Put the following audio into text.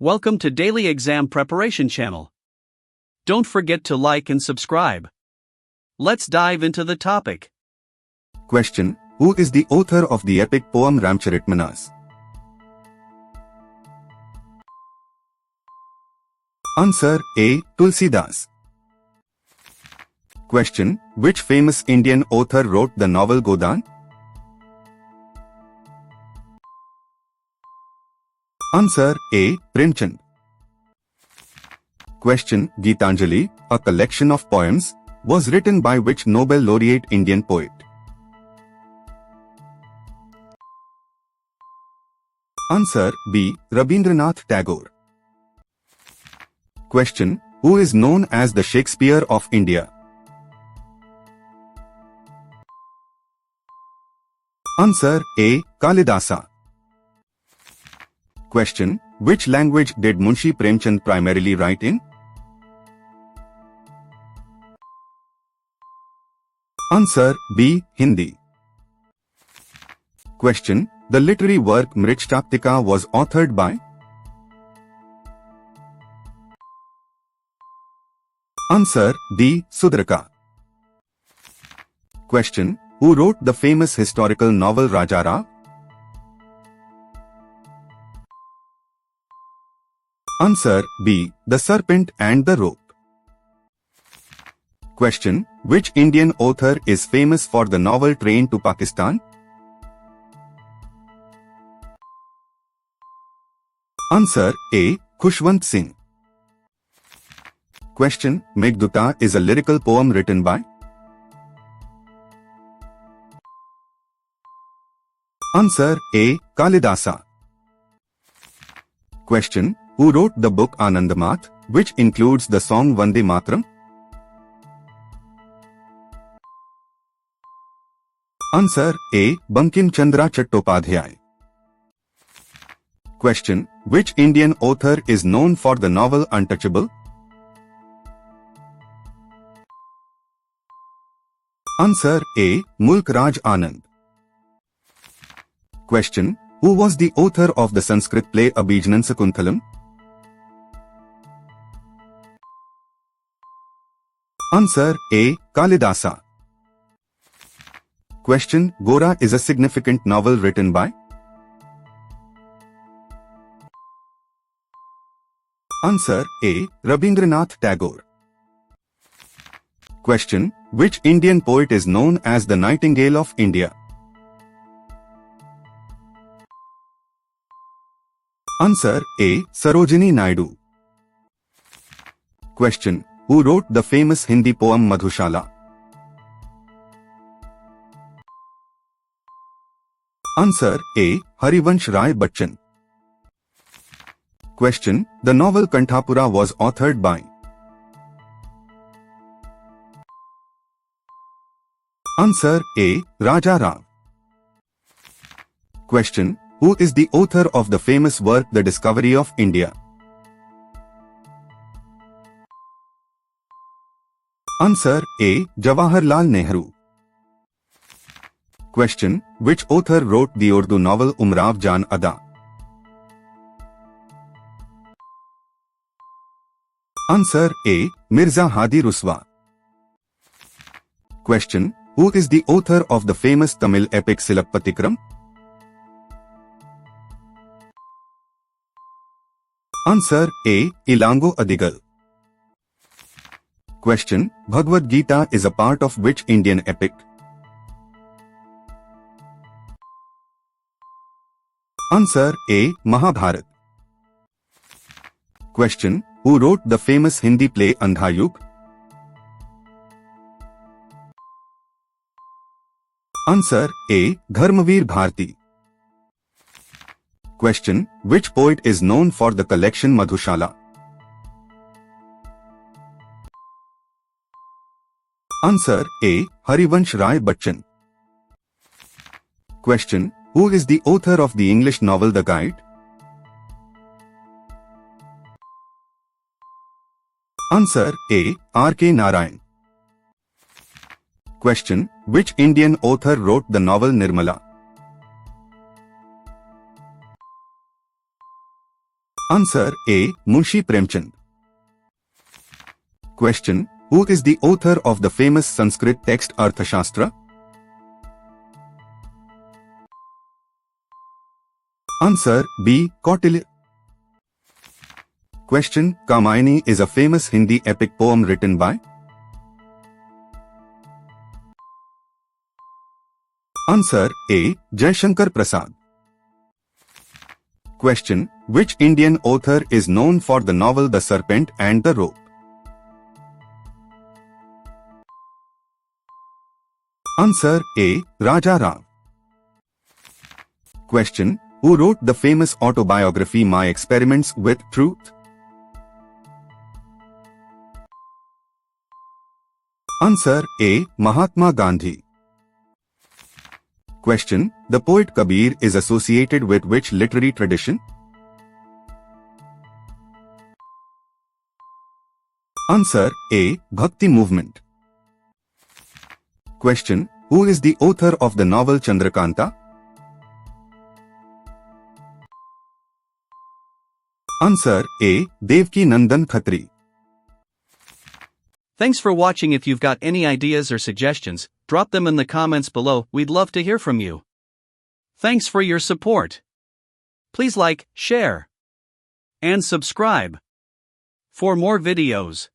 Welcome to Daily Exam Preparation Channel. Don't forget to like and subscribe. Let's dive into the topic. Question: Who is the author of the epic poem Ramcharitmanas? Answer A. Tulsidas. Question: Which famous Indian author wrote the novel Godan? Answer A. Premchand. Question: Geetanjali, a collection of poems, was written by which Nobel laureate Indian poet? Answer B. Rabindranath Tagore. Question: Who is known as the Shakespeare of India? Answer A. Kalidasa. Question: Which language did Munshi Premchand primarily write in? Answer B. Hindi. Question: The literary work Mritaptika was authored by? Answer D. Sudraka. Question: Who wrote the famous historical novel Raja Ram? Answer B. The Serpent and the Rope. Question: Which Indian author is famous for the novel Train to Pakistan? Answer A. Khushwant Singh. Question: Meghdutta is a lyrical poem written by? Answer A. Kalidasa. Question: Who wrote the book Anandamath, which includes the song Vande Mataram? Answer A. Bankim Chandra Chattopadhyay. Question: Which Indian author is known for the novel Untouchable? Answer A. Mulk Raj Anand. Question: Who was the author of the Sanskrit play Abhijanan Sakunthalam? Answer A. Kalidasa. Question: Gora is a significant novel written by? Answer A. Rabindranath Tagore. Question: Which Indian poet is known as the Nightingale of India? Answer A. Sarojini Naidu. Question: Who wrote the famous Hindi poem Madhushala? Answer A. Harivansh Rai Bachchan. Question: The novel Kanthapura was authored by? Answer A. Raja Ram. Question: Who is the author of the famous work The Discovery of India? Answer A. Jawaharlal Nehru. Question: Which author wrote the Urdu novel Umrao Jaan Ada? Answer A. Mirza Hadi Ruswa. Question: Who is the author of the famous Tamil epic Silappatikram? Answer A. Ilango Adigal. Question: Bhagavad Gita is a part of which Indian epic? Answer A. Mahabharat. Question: Who wrote the famous Hindi play Andhayuk? Answer A. Dharmveer Bharti. Question: Which poet is known for the collection Madhushala? Answer A. Harivansh Rai Bachchan. Question: Who is the author of the English novel The Guide? Answer A. R.K. Narayan. Question: Which Indian author wrote the novel Nirmala? Answer A. Munshi Premchand. Question: Who is the author of the famous Sanskrit text Arthashastra? Answer B. Kautilya. Question: Kamayani is a famous Hindi epic poem written by? Answer A. Jaishankar Prasad. Question: Which Indian author is known for the novel The Serpent and the Rope? Answer A. Raja Ram. Question: Who wrote the famous autobiography My Experiments with Truth? Answer A. Mahatma Gandhi. Question: The poet Kabir is associated with which literary tradition? Answer A. Bhakti movement. Question: Who is the author of the novel Chandrakanta? Answer A. Devki Nandan Khatri. Thanks for watching. If you've got any ideas or suggestions, drop them in the comments below. We'd love to hear from you. Thanks for your support. Please like, share, and subscribe for more videos.